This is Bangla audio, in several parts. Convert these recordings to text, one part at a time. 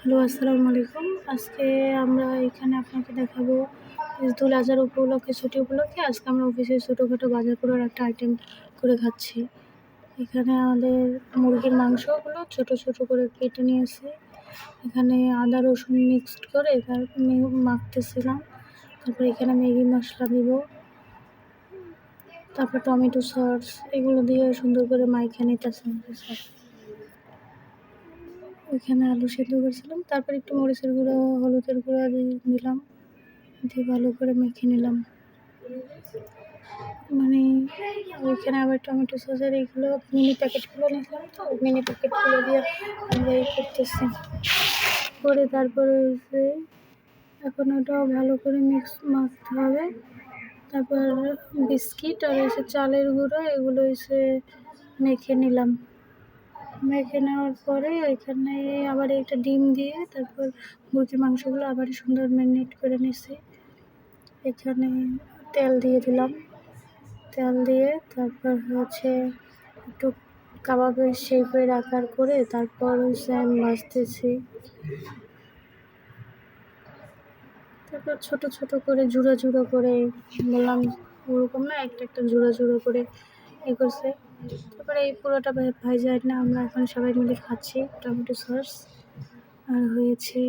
হ্যালো, আসসালামু আলাইকুম। আজকে আমরা এখানে আপনাকে দেখাবো ঈদুল আজহার উপলক্ষে, ছুটি উপলক্ষে আজকে আমরা অফিসে ছোটোখাটো বাজার করার একটা আইটেম করে খাচ্ছি। এখানে আমাদের মুরগির মাংসগুলো ছোট ছোট করে কেটে নিয়েছি। এখানে আদা রসুন মিক্সড করে তারপর মাখতেছিলাম। তারপর এখানে ম্যাগি মশলা দিব, তারপর টমেটো সস এগুলো দিয়ে সুন্দর করে মাইখা নিতেছি। ওইখানে আলু সেদ্ধ করেছিলাম, তারপর একটু মরিচের গুঁড়ো, হলুদের গুঁড়ো দিলাম, দিয়ে ভালো করে মেখে নিলাম। মানে ওইখানে আবার টমেটো সসের এইগুলো মিনি প্যাকেটগুলো নিলাম, তো মিনি প্যাকেটগুলো দিয়ে আমরা করতেছি করে তারপরে হচ্ছে এখন ওটাও ভালো করে মাখতে হবে। তারপর বিস্কিট আর হচ্ছে চালের গুঁড়ো এগুলো হচ্ছে মেখে নিলাম। মেখে নেওয়ার পরে এখানে আবার একটা ডিম দিয়ে তারপর মুরগির মাংসগুলো আবার সুন্দর ম্যারিনেট করে নিছি। এখানে তেল দিয়ে দিলাম, তেল দিয়ে তারপর হচ্ছে একটু কাবাবের শেপের আকার করে তারপর হচ্ছে আমি ভাজতেছি। তারপর ছোট ছোট করে জুড়ো জুড়ো করে বললাম ওরকম না, একটা একটা জুড়ো জুড়ো করে করছে। তারপরে এই পুরোটা ভাজা না আমরা এখন সবাই মিলে খাচ্ছি। টমেটো সস আর হয়েছে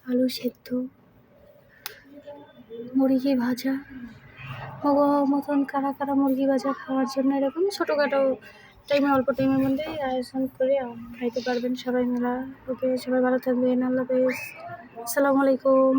আলু সেদ্ধ, মুরগি ভাজা। মতন কারা কারা মুরগি ভাজা খাওয়ার জন্য এরকম ছোটোখাটো টাইমে, অল্প টাইমের মধ্যেই আয়োজন করে খাইতে পারবেন সবাই মিলে। ওকে, সবাই ভালো থাকবেন। আল্লাহ হাফেজ, আসসালামু আলাইকুম।